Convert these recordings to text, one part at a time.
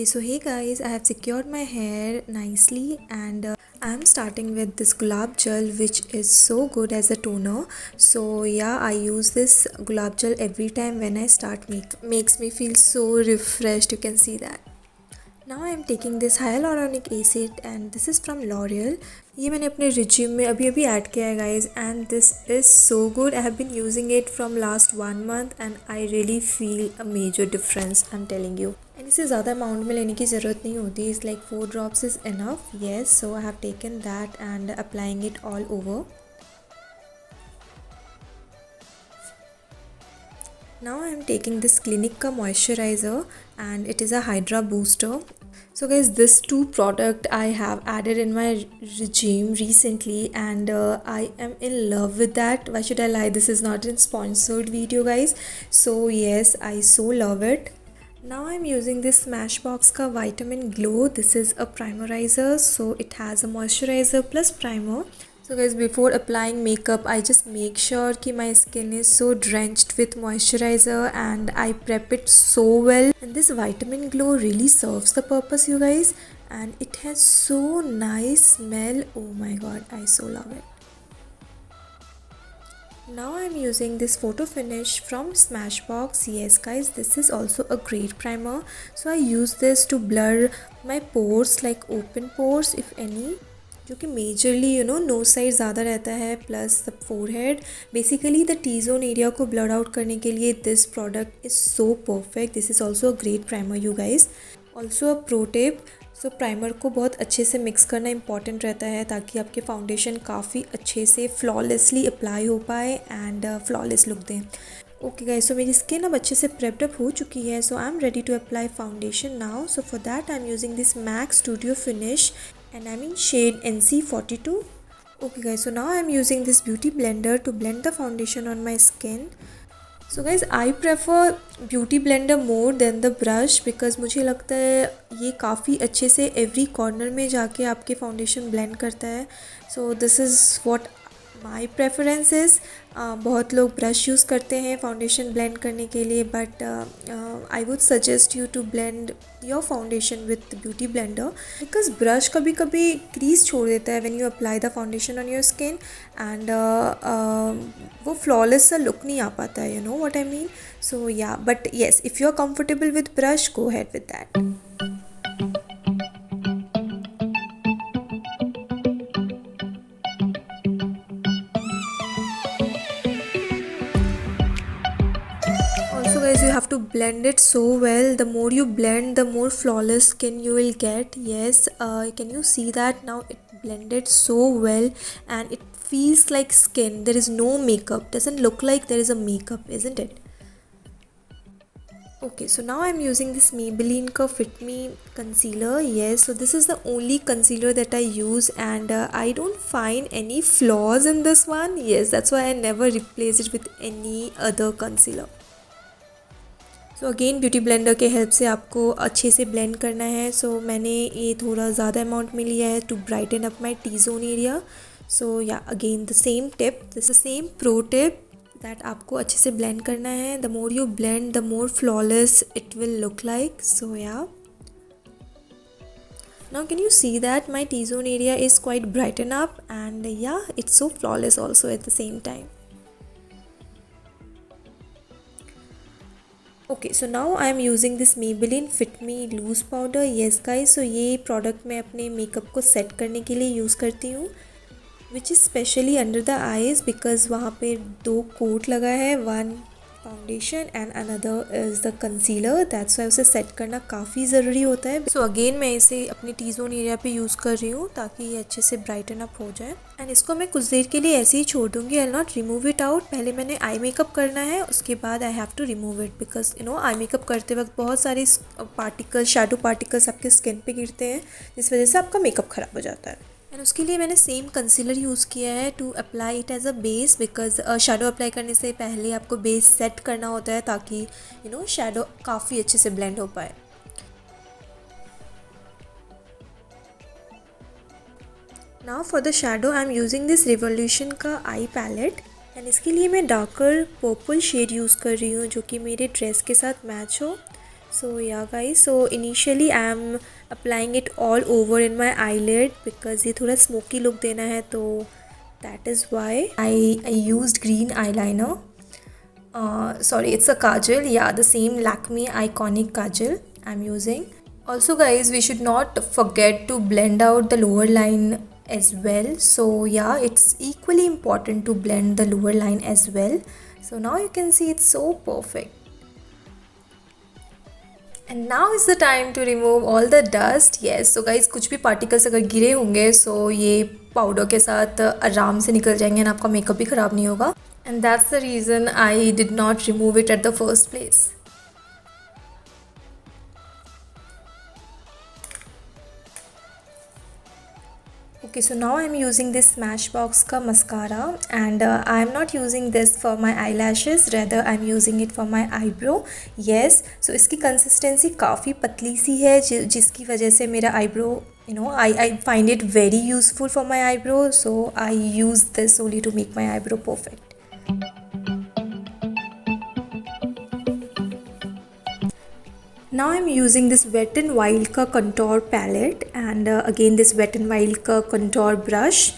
So hey guys, I have secured my hair nicely and I am starting with this gulab gel which is so good as a toner. So yeah, I use this gulab gel every time when I start makes me feel so refreshed. You can see that. Now I am taking this hyaluronic acid and this is from L'Oreal. ये मैंने अपने resume में अभी अभी add किया है guys and this is so good. I have been using it from last 1 month and I really feel a major difference. I am telling you. And इसे ज़्यादा अमाउंट में लेने की ज़रूरत नहीं होती. Is like 4 drops is enough. Yes, so I have taken that and applying it all over. Now I am taking this Clinique का moisturizer and it is a Hydra booster. So guys, this two product I have added in my regime recently and I am in love with that. Why should I lie? This is not a sponsored video guys. So yes, I so love it. Now I'm using this Smashbox का Vitamin Glow. This is a primerizer, so it has a moisturizer plus primer. So guys, before applying makeup, I just make sure कि my skin is so drenched with moisturizer and I prep it so well. And this Vitamin Glow really serves the purpose, you guys. And it has so nice smell. Oh my god, I so love it. Now I'm using this Photo Finish from Smashbox. Yes guys, this is also a great primer. So I use this to blur my pores, like open pores if any, जो कि majorly knows side ज़्यादा रहता है plus the forehead. Basically the T zone area को blur out करने के लिए this product is so perfect. This is also a great primer you guys. Also a pro tip, so primer को बहुत अच्छे से मिक्स करना इंपॉर्टेंट रहता है ताकि आपके फाउंडेशन काफ़ी अच्छे से फ्लॉलेसली अप्लाई हो पाए एंड फ्लॉलेस लुक दें. ओके गाइस, सो मेरी स्किन अब अच्छे से प्रेप्ड अप हो चुकी है. So I am ready to apply foundation now. So for that I am using this Mac studio finish and I'm in shade NC42. Okay guys, so now I'm using this beauty blender to blend the foundation on my skin. So guys, I prefer beauty blender more than the brush because मुझे लगता है ये काफ़ी अच्छे से every corner में जाके आपके फाउंडेशन blend करता है. So this is what my preference is. बहुत लोग ब्रश यूज़ करते हैं फाउंडेशन ब्लेंड करने के लिए, but I would suggest you to blend your foundation with beauty blender because brush कभी कभी क्रीज छोड़ देता है when you apply the foundation on your skin and वो फ्लॉलेस सा लुक नहीं आ पाता है. You know what I mean. So yeah, but yes, if you are comfortable with brush, go ahead with that. Guys, you have to blend it so well. The more you blend, the more flawless skin you will get. Yes, can you see that now? It blended so well and it feels like skin. There is no makeup. Doesn't look like there is a makeup, isn't it? Okay, so now I'm using this Maybelline ka Fit Me concealer. Yes, so this is the only concealer that I use and I don't find any flaws in this one. Yes, that's why I never replace it with any other concealer. So again beauty blender के help से आपको अच्छे से blend करना है. सो मैंने ये थोड़ा ज़्यादा अमाउंट में लिया है to brighten up my T zone area. So yeah, again the same tip, this same pro tip that आपको अच्छे से ब्लेंड करना है. The more you blend, the more flawless it will look like. So yeah, now can you see that my T zone area is quite brighten up and yeah, it's so flawless also at the same time. Okay, so now I am using this Maybelline Fit Me loose powder. Yes guys, so ये product मैं अपने makeup को set करने के लिए use करती हूँ which is specially under the eyes because वहाँ पे 2 कोट लगा है, 1 foundation and another is the concealer. That's why उसे सेट करना काफ़ी ज़रूरी होता है. सो अगेन मैं इसे अपनी टी जोन एरिया पे यूज़ कर रही हूँ ताकि ये अच्छे से ब्राइटन अप हो जाए. एंड इसको मैं कुछ देर के लिए ऐसे ही छोड़ दूँगी. I not remove it out. पहले मैंने आई मेकअप करना है, उसके बाद I have to remove it because eye makeup करते वक्त बहुत सारे पार्टिकल, शैडो पार्टिकल्स आपके स्किन पे गिरते हैं जिस वजह से आपका मेकअप ख़राब हो जाता है. एंड उसके लिए मैंने सेम कंसीलर यूज़ किया है to apply it as a base because shadow apply करने से पहले आपको बेस सेट करना होता है ताकि शैडो काफ़ी अच्छे से ब्लेंड हो पाए. Now for the shadow I am using this revolution का आई पैलेट एंड इसके लिए मैं डार्कर पर्पल शेड यूज़ कर रही हूँ जो कि मेरे ड्रेस के साथ मैच हो. So yeah guys, so initially I am applying it all over in my eyelid because ये थोड़ा smoky look देना है, तो that is why I used green eyeliner. Sorry, it's a kajal. Yeah, the same Lakme iconic kajal I'm using. Also guys, we should not forget to blend out the lower line as well. So yeah, it's equally important to blend the lower line as well. So now you can see it's so perfect. And now is the time to remove all the dust. Yes, so guys, कुछ भी particles अगर गिरे होंगे so ये powder के साथ आराम से निकल जाएंगे और आपका मेकअप भी ख़राब नहीं होगा. And that's the reason I did not remove it at the first place. Okay, so now I'm using this Smashbox का mascara and I'm not using this for my eyelashes, rather I'm using it for my eyebrow. Yes, so इसकी consistency काफ़ी पतली सी है जिसकी वजह से मेरा eyebrow, you know, I find it very useful for my eyebrow, so I use this only to make my eyebrow perfect. Now I'm using this Wet n Wild का contour palette and again this Wet n Wild का contour brush.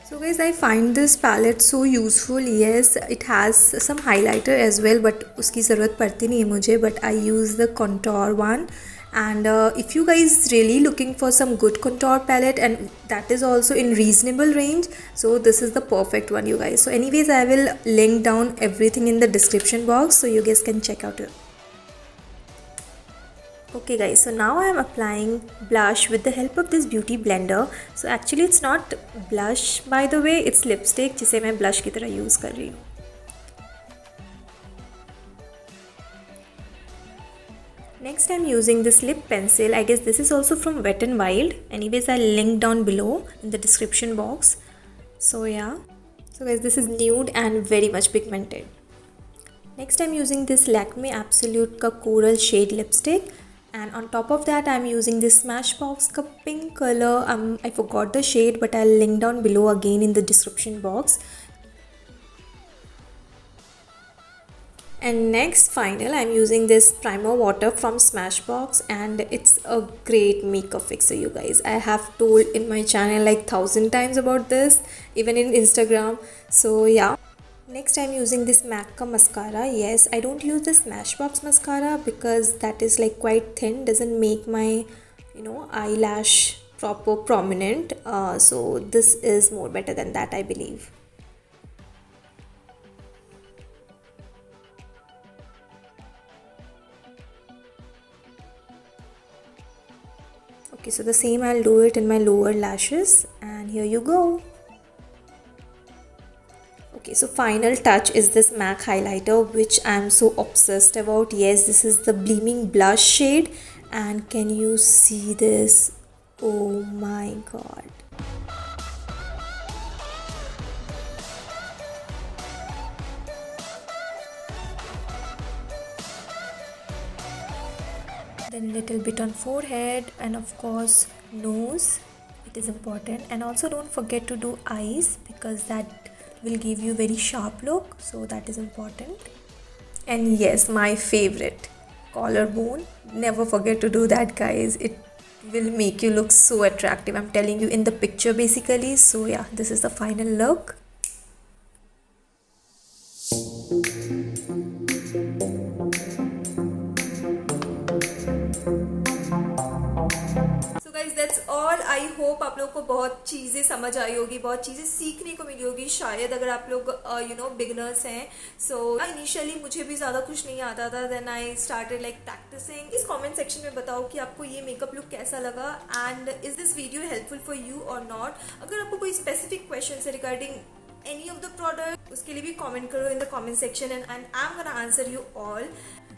So guys, I find this palette so useful. Yes, it has some highlighter as well, but उसकी ज़रूरत पड़ती नहीं है मुझे. But I use the contour one. And if you guys really looking for some good contour palette and that is also in reasonable range, so this is the perfect one you guys. So anyways, I will link down everything in the description box so you guys can check out it. Okay guys, so now I am applying blush with the help of this beauty blender. So actually it's not blush by the way, it's lipstick जिसे मैं blush की तरह use कर रही हूँ. Next I'm using this lip pencil. I guess this is also from Wet n Wild. Anyways, I'll link down below in the description box. So yeah. So guys, this is nude and very much pigmented. Next I'm using this Lakme Absolute ka Coral shade lipstick. And on top of that I'm using this Smashbox ka pink color. I forgot the shade but I'll link down below again in the description box. And next final I'm using this primer water from Smashbox and it's a great makeup fixer you guys. I have told in my channel like 1000 times about this, even in Instagram. So yeah. Next I'm using this MAC ka mascara. Yes, I don't use the Smashbox mascara because that is like quite thin, doesn't make my, you know, eyelash proper prominent. So this is more better than that, I believe. Okay, so the same I'll do it in my lower lashes and here you go. Okay, so final touch is this MAC highlighter which I'm so obsessed about. Yes, this is the Beaming Blush shade and can you see this? Oh my god. Then little bit on forehead and of course nose, it is important. And also don't forget to do eyes because that will give you very sharp look, so that is important. And yes, my favorite, collarbone. Never forget to do that guys, it will make you look so attractive, I'm telling you, in the picture basically. So yeah, this is the final look. That's all. I hope आप लोग को बहुत चीज़ें समझ आई होगी, बहुत चीज़ें सीखने को मिली होगी शायद, अगर आप लोग यू नो बिगनर्स हैं. सो इनिशियली मुझे भी ज़्यादा कुछ नहीं आता था. Then I started like practising. इस कमेंट सेक्शन में बताओ कि आपको ये मेकअप लुक कैसा लगा and is this video helpful for you और नॉट. अगर आपको कोई स्पेसिफिक क्वेश्चन है regarding any of the product, उसके लिए भी कमेंट करो in the comment section and I am gonna answer you all.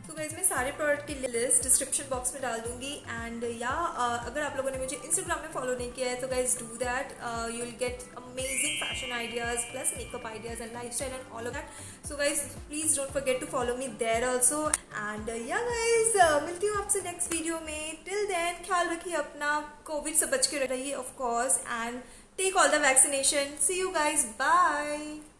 तो गाइस मैं सारे प्रोडक्ट की लिस्ट डिस्क्रिप्शन बॉक्स में डाल दूंगी. एंड या अगर आप लोगों ने मुझे इंस्टाग्राम में फॉलो नहीं किया है तो guys do that. You will get amazing fashion ideas plus makeup ideas and lifestyle and all of that. So guys please don't forget to follow me there also. And yeah guys मिलती हूँ आपसे next video में. Till then ख्याल रखिए अपना, covid से बच के रहिए of course, and take all the vaccination. See you guys, bye.